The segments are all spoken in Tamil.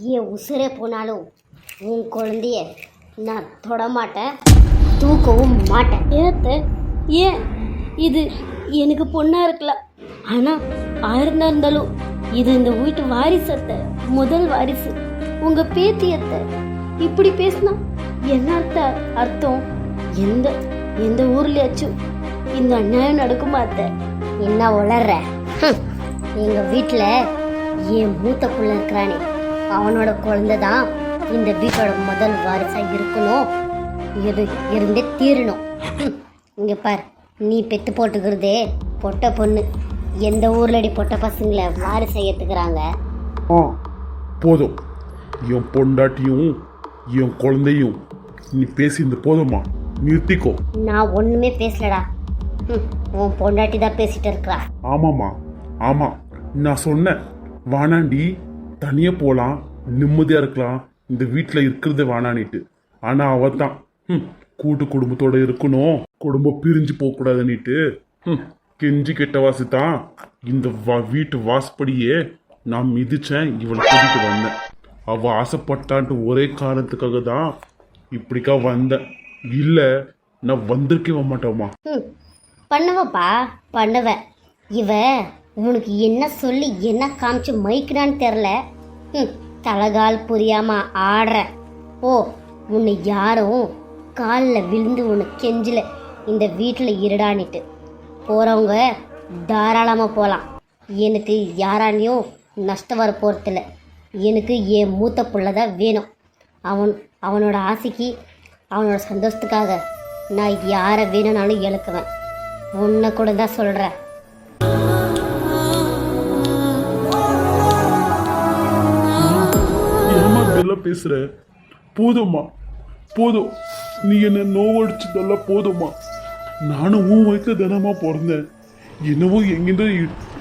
என் உசுரே போனாலும் உன் குழந்தைய நான் தொடமாட்டேன், தூக்கவும் மாட்டேன். ஏன் இது எனக்கு பொண்ணாக இருக்கலாம், ஆனால் ஆயிருந்தா இருந்தாலும் இது இந்த வீட்டு வாரிசத்தை, முதல் வாரிசு உங்கள் பேத்தியத்தை. இப்படி பேசினா என்ன அர்த்தம்? எந்த எந்த ஊர்லயாச்சும் இந்த அநியாயம் நடக்குமா அத்தை? என்ன உளர்ற? எங்கள் வீட்டில் என் மூத்த புள்ள இருக்கிறானே, அவனோட குழந்தை தான் இந்த வீட்டோட முதல் வாரிசாக இருக்கணும், இது இருந்தே தீரணும். இங்கே பார், நீ பெற்று போட்டுக்கிறதே பொட்டை பொண்ணு. எந்த ஊர்லடி பொட்டை பசங்களை வாரிசை ஏற்றுக்கிறாங்க? போதும், என் பொண்டாட்டியும் என் குழந்தையும் நீ பேசிந்து போதுமா, நிறுத்திக்கோ. நான் ஒன்றுமே பேசலடா, உன் பொண்டாட்டி தான் பேசிட்டு இருக்கிறா. ஆமாம்மா, ஆமாம், நான் சொன்னேன் வானாண்டி, தனியாக போகலாம், நிம்மதியாக இருக்கலாம், இந்த வீட்டில் இருக்கிறது வானானிட்டு. ஆனால் அவ தான் கூட்டு குடும்பத்தோட இருக்கணும், குடும்பம் பிரிஞ்சு போகக்கூடாதுன்னுட்டு கெஞ்சி கெட்ட வாசி தான் இந்த வீட்டு வாசப்படியே நான் மிதிச்சேன், இவளை கூட்டிட்டு வந்தேன். அவள் ஆசைப்பட்டான்ட்டு ஒரே காரணத்துக்காக தான் இப்படிக்கா வந்தேன். இல்லை நான் வந்திருக்கவே மாட்டோமா. பண்ணுவப்பா, பண்ணுவேன். இவ உனக்கு என்ன சொல்லி என்ன காமிச்சு மைக்கிறான்னு தெரில, தலகால் புரியாம ஆடுற. ஓ, உன்னை யாரும் காலில் விழுந்து உன்னை கெஞ்சில இந்த வீட்டில் இருடானிட்டு போகிறவங்க தாராளமாக போகலாம். எனக்கு யாராலையும் நஷ்டம் வர போகிறதில்ல. எனக்கு என் மூத்த புள்ள தான் வேணும். அவனோட ஆசைக்கு, அவனோட சந்தோஷத்துக்காக நான் யாரை வேணும்னாலும் இழக்குவேன். உன்னை கூட தான் சொல்கிறேன். பேசுற போதும்மா, போதும், நீ என்ன நோவடிச்சதெல்லாம் போதும்மா. நானும் உன் வயசுல தினமா பிறந்தேன், என்னவோ எங்கிட்ட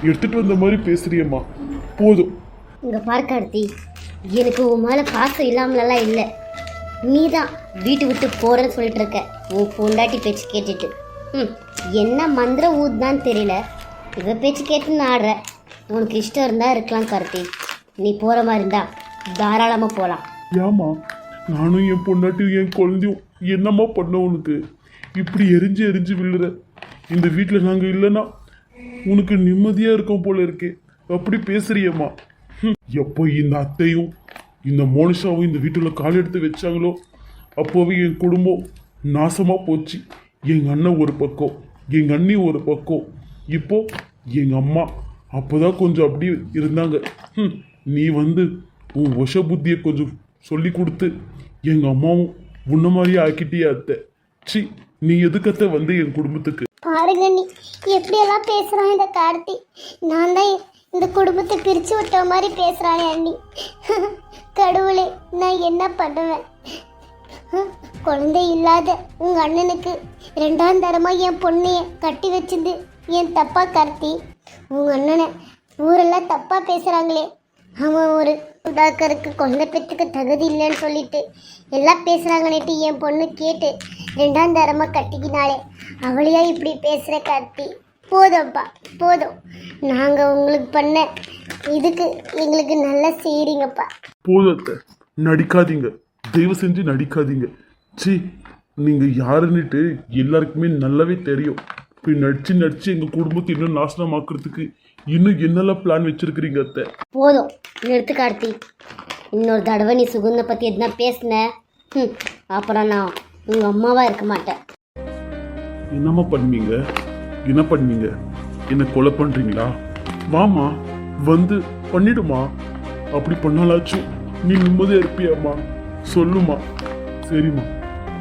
எடுத்துட்டு வந்த மாதிரி பேசுறியம்மா, போதும். இங்க பார்க்கார்த்தி, எனக்கு உன் மேலே பாசம் இல்லாமலாம் இல்லை. நீ தான் வீட்டு விட்டு போறேன்னு சொல்லிட்டு இருக்க உன் பொண்டாட்டி பேச்சு கேட்டுட்டு. என்ன மந்திர ஊதுதான்னு தெரியல, இவ பேச்சு கேட்டுன்னு ஆடுற. உனக்கு இஷ்டம் இருந்தா இருக்கலாம் கார்த்தி, நீ போற மாதிரி இருந்தா தாராளமாக போகலாம். ஏமா, நானும் என் பொண்டாட்டியும் என் குழந்தையும் என்னம்மா பண்ண உனக்கு? இப்படி எரிஞ்சு எரிஞ்சு விழுற. இந்த வீட்டில் நாங்கள் இல்லைன்னா உனக்கு நிம்மதியாக இருக்கோம் போல இருக்கே, அப்படி பேசுறியம்மா. எப்போ இந்த அத்தையும் இந்த மோனிஷாவும் இந்த வீட்டில் கால் எடுத்து வச்சாங்களோ அப்போவே என் குடும்பம் நாசமாக போச்சு. எங்கள் அண்ணன் ஒரு பக்கம், எங்கள் அண்ணி ஒரு பக்கம், இப்போ எங்கள் அம்மா அப்போதான் கொஞ்சம் அப்படி இருந்தாங்க. நீ வந்து உன் விஷ புத்தியை கொஞ்சம் சொல்லி கொடுத்து எங்கள் அம்மாவும் உன்ன மாதிரியே ஆக்கிட்டியே அத்தை. சி, நீ எதுக்கத்தை வந்து என் குடும்பத்துக்கு? பாருங்க நீ எப்படியெல்லாம் பேசுகிறான் இந்த கார்த்தி. நான் தான் இந்த குடும்பத்தை பிரித்து விட்ட மாதிரி பேசுகிறானே அண்ணி. கடவுளே, நான் என்ன பண்ணுவேன்? குழந்தை இல்லாத உங்கள் அண்ணனுக்கு ரெண்டாம் தரமாக என் பொண்ணைய கட்டி வச்சிருந்து என் தப்பா கார்த்தி? உங்கள் அண்ணனை ஊரெல்லாம் தப்பாக பேசுகிறாங்களே, அவன் ஒரு டாக்டருக்கு குழந்தை பெற்றுக்கு தகுதி இல்லைன்னு சொல்லிட்டு எல்லாம் பேசுகிறாங்கன்னுட்டு என் பொண்ணு கேட்டு ரெண்டாம் தரமாக கட்டிக்கினாலே, அவளையா இப்படி பேசுகிற கார்த்தி? போதும்ப்பா, போதும். நாங்கள் உங்களுக்கு பண்ண இதுக்கு எங்களுக்கு நல்லா செய்கிறீங்கப்பா. போதத்தை நடிக்காதீங்க, தயவு செஞ்சு நடிக்காதீங்க. சி, நீங்கள் யாருன்னுட்டு எல்லாருக்குமே நல்லாவே தெரியும். இப்போ நடிச்சு நடிச்சு எங்கள் குடும்பத்தை இன்னும் நாசனமாக்குறதுக்கு இன்னும் என்னெல்லாம் பிளான் வச்சிருக்கிறீங்க அத்தை? போதும், நிறுத்து கார்த்தி. இன்னொரு தடவை நீ சுகந்த பற்றி எதுனா பேசின, அப்புறம் நான் உங்கள் அம்மாவாக இருக்க மாட்டேன். என்னம்மா பண்ணுவீங்க? என்ன பண்ணுவீங்க? என்ன கொலை பண்ணுறீங்களா? வாமா, வந்து பண்ணிடுமா. அப்படி பண்ணாலாச்சும் நீ நிம்மதியாக இருப்பியாம்மா, சொல்லுமா. சரிம்மா,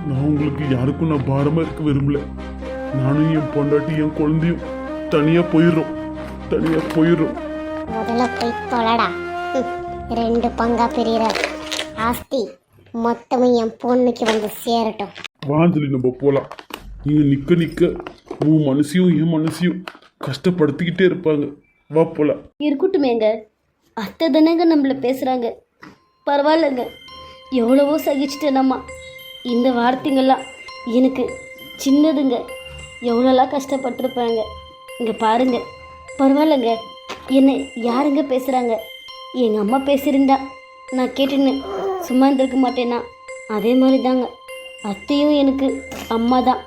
நான் உங்களுக்கு யாருக்கும் நான் பாரமாக இருக்க விரும்பல. நானும் என் பொண்டாட்டி என் குழந்தையும் தனியாக போயிடுறோம். முதல்ல போய் தொலைடா. 2 பங்கா பிரிகிற ஆஸ்தி மொத்தமும் என் பொண்ணுக்கு வந்து சேரட்டும். வாஞ்சலி, நம்ம போகலாம். நீங்கள் நிற்க நிற்க உன் மனசையும் என் மனசையும் கஷ்டப்படுத்திக்கிட்டே இருப்பாங்க. வா போகலாம். இருக்கட்டுமேங்க, அத்தை தானேங்க நம்மளை பேசுகிறாங்க, பரவாயில்லைங்க. எவ்வளவோ சகிச்சிட்டேனம்மா. இந்த வார்த்தைங்கள்லாம் எனக்கு சின்னதுங்க, எவ்வளோலாம் கஷ்டப்பட்டிருப்பாங்க. இங்கே பாருங்க, பரவாயில்லைங்க. என்னை யாருங்க பேசுகிறாங்க? எங்கள் அம்மா பேசியிருந்தா நான் கேட்டுன்னு சும்மா இருந்திருக்க மாட்டேன்னா அதே மாதிரி தாங்க அத்தையும் எனக்கு அம்மா தான்.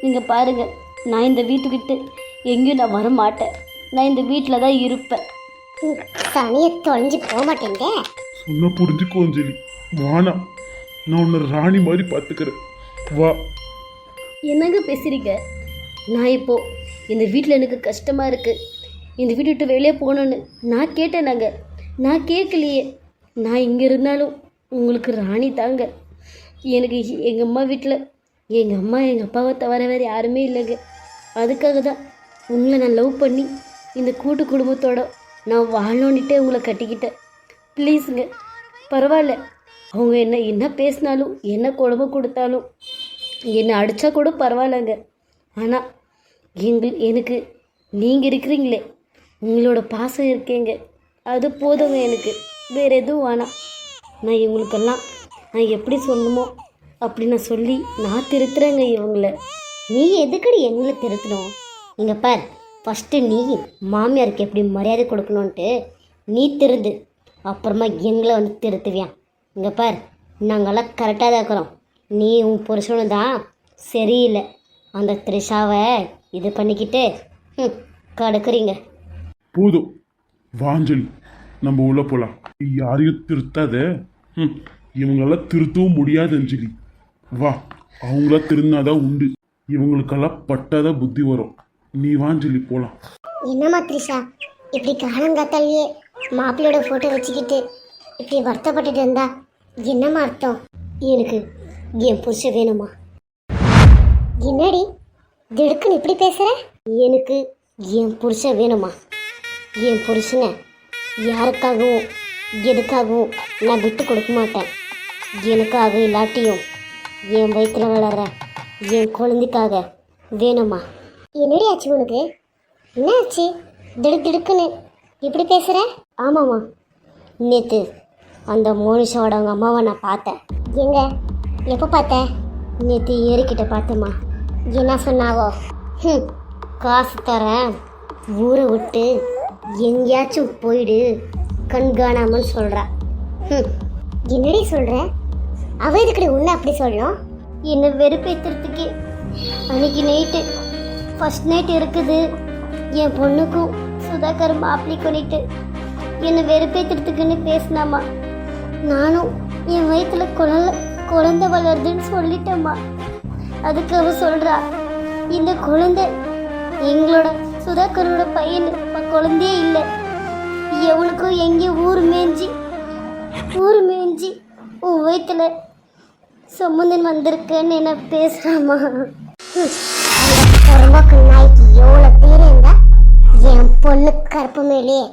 நீங்கள் பாருங்கள், நான் இந்த வீட்டுக்கிட்டு எங்கேயும் நான் வர மாட்டேன். நான் இந்த வீட்டில் தான் இருப்பேன். சனியை தொலைஞ்சு போக மாட்டேங்க. சொன்ன புரிஞ்சுக்கோ அஞ்சலி. வானா, நான் உன்னை ராணி மாதிரி பார்த்துக்கிறேன். வா. என்னங்க பேசுகிறீங்க? நான் இப்போது இந்த வீட்டில் எனக்கு கஷ்டமாக இருக்குது, இந்த வீட்டை விட்டு வெளியே போகணுன்னு நான் கேட்டேனாங்க. நான் கேட்கலையே. நான் இங்கே இருந்தாலும் உங்களுக்கு ராணி தாங்க. எனக்கு எங்கள் அம்மா வீட்டில் எங்கள் அம்மா எங்கள் அப்பாவை தவிர வேறு யாருமே இல்லைங்க. அதுக்காக தான் உங்களை நான் லவ் பண்ணி இந்த கூட்டு குடும்பத்தோட நான் வாழணுன்னுட்டே உங்களை கட்டிக்கிட்டேன். ப்ளீஸுங்க, பரவாயில்ல. அவங்க என்ன பேசினாலும் என்ன குழம்பு கொடுத்தாலும் என்னை அடித்தா கூட பரவாயில்லைங்க. ஆனால் எனக்கு நீங்கள் இருக்கிறீங்களே, உங்களோட பாசம் இருக்கேங்க, அது போதுங்க. எனக்கு வேறு எதுவும் வேணாம். நான் இவங்களுக்கெல்லாம் நான் எப்படி சொல்லணுமோ அப்படி நான் சொல்லி நான் திருத்துறேங்க இவங்கள. நீ எதுக்கடி எங்களை திருத்தணும்? இங்கே பார், ஃபஸ்ட்டு நீ மாமியாருக்கு எப்படி மரியாதை கொடுக்கணுன்ட்டு நீ திருந்து, அப்புறமா எங்களை வந்து திருத்துவியான். இங்கே பார், நாங்கள்லாம் கரெக்டாக தான் இருக்கிறோம். நீ உன் புருஷனும் தான் சரியில்லை. அந்த த்ரிஷாவை இது பண்ணிக்கிட்டு கடுக்குறீங்க. போதும் வாஞ்சலி, நம்ம உள்ள போலாம். யாரையும் திருத்தாத. இவங்களெல்லாம் திருத்தவும் முடியாது அஞ்சலி. வா, அவங்கள திருந்தாதான் உண்டு. இவங்களுக்கெல்லாம் பட்டாதான் புத்தி வரும். நீ வாஞ்சலி போலாம். என்னம்மா த்ரிஷா, இப்படி காலங்காத்தாலேயே மாப்பிள்ளையோட ஃபோட்டோ வச்சுக்கிட்டு இப்படி வருத்தப்பட்டுட்டு இருந்தா என்னம்மா அர்த்தம்? எனக்கு என் புருஷன் வேணுமா? என்னடி திடுக்குன்னு இப்படி பேசுகிற? எனக்கு என் புருஷன் வேணுமா? என் புருஷனை யாருக்காகவும் எதுக்காகவும் நான் விட்டு கொடுக்க மாட்டேன். எனக்காக இல்லாட்டியும் என் வயிற்றில் வளர்ற என் குழந்தைக்காக வேணுமா? என்னடி ஆச்சு உனக்கு? என்ன ஆச்சு? திடுக்குன்னு இப்படி பேசுகிற? ஆமாம்மா, நேற்று அந்த மோனிஷாவோட அவங்க அம்மாவை நான் பார்த்தேன். எங்க? எப்போ பார்த்த? நேற்று ஏறிக்கிட்ட பார்த்தேம்மா. என்ன சொன்னாவோ? காசு தரேன், ஊரை விட்டு எங்கேயாச்சும் போயிடு, கண்காணாமல் சொல்கிறா. என்னடி சொல்கிற? அவ இதுக்கடி உன்னை அப்படி சொல்லணும்? என்னை வெறுப்பேற்றுறதுக்கு அன்னைக்கு நைட்டு ஃபஸ்ட் நைட் இருக்குது. என் பொண்ணுக்கும் சுதாகர் மாப்பிள்ளை பண்ணிட்டு என்னை வெறுப்பேற்றுறதுக்குன்னு பேசினாம்மா. நானும் என் வயிற்றுல குழந்தை வளருதுன்னு சொல்லிட்டேம்மா. அதுக்கு அவ சொல்கிறா, இந்த குழந்தை எங்களோட சுதாகரோட பையன் குழந்தையே இல்லை, எவனுக்கும் எங்கேயும் ஊர் மேய்ஞ்சி உன் வயிற்றுல சம்பந்தன் வந்திருக்குன்னு என்ன பேசுகிறாம்மா. பொறும்போக்கு நாய்க்கு எவ்வளோ பேர் இருந்தா என் பொண்ணு கருப்பு மேலேயே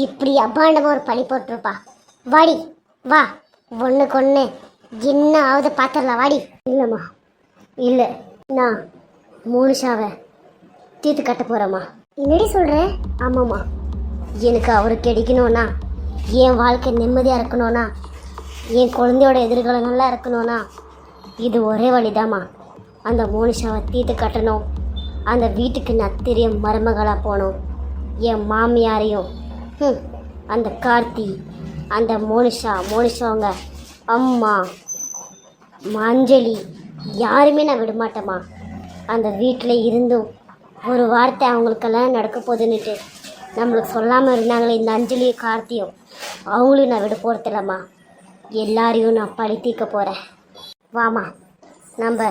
இப்படி அபாண்டமாக ஒரு பழி போட்டிருப்பா. வாடி வா, ஒன்றுக்கு ஒன்று என்ன ஆகுது பார்த்துடலாம். வாடி. இல்லைம்மா, இல்லை, நான் மோனிஷாவை தீர்த்து கட்ட போகிறேம்மா. என்னடி சொல்கிற? ஆமாம்மா, எனக்கு அவரு கிடைக்கணும்னா, என் வாழ்க்கை நிம்மதியாக இருக்கணும்னா, என் குழந்தையோட எதிர்காலம் நல்லா இருக்கணும்னா இது ஒரே வழிதாம்மா. அந்த மோனிஷாவை தீர்த்து கட்டணும். அந்த வீட்டுக்கு நான் தெரிய மருமகளாக போகணும். என் மாமியாரையும் அந்த கார்த்தி, அந்த மோனிஷாவங்க அம்மா, அஞ்சலி யாருமே நான் விடமாட்டேம்மா. அந்த வீட்டில் இருந்தும் ஒரு வார்த்தை அவங்களுக்கெல்லாம் நடக்க போகுதுன்னுட்டு நம்மளுக்கு சொல்லாமல் இருந்தாங்களே இந்த அஞ்சலியும் கார்த்தியும், அவங்களையும் நான் விட போகிறதில்லம்மா. எல்லாரையும் நான் பழி தீர்க்க போகிறேன். வாமா, நம்ம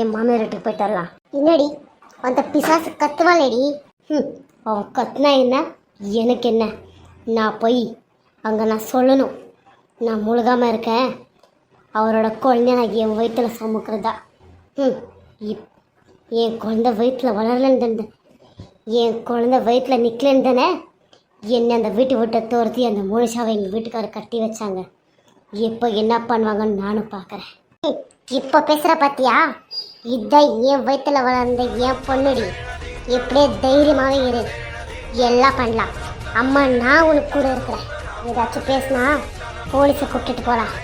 என் மாமியார் வீட்டுக்கு போயிட்டு வரலாம். என்னடி அந்த பிசாசு கத்துவாளேடி? அவன் கத்துனா என்ன, எனக்கு என்ன? நான் போய் அங்கே நான் சொல்லணும், நான் முழுகாமல் இருக்கேன், அவரோட குழந்தைய நான் என் வயிற்றில் சுமக்கிறதா. என் குழந்தை வயிற்றில் வளரலன்னு, என் குழந்தை வயிற்றில் நிற்கலன்னு தானே என்னை அந்த வீட்டு விட்டு துரத்தி அந்த மோனிஷாவை எங்கள் வீட்டுக்காரர் கட்டி வச்சாங்க. இப்போ என்ன பண்ணுவாங்கன்னு நானும் பார்க்குறேன். இப்போ பேசுகிற பார்த்தியா? இதுதான் என் வயிற்றில் வளர்ந்த என் பொண்ணுடி. எப்படியே தைரியமாகவே இரு, எல்லாம் பண்ணலாம். அம்மா நான் உனக்கு கூட இருக்கிறேன். ஏதாச்சும் பேசினா போலீஸை கூப்பிட்டுட்டு போகலாம்.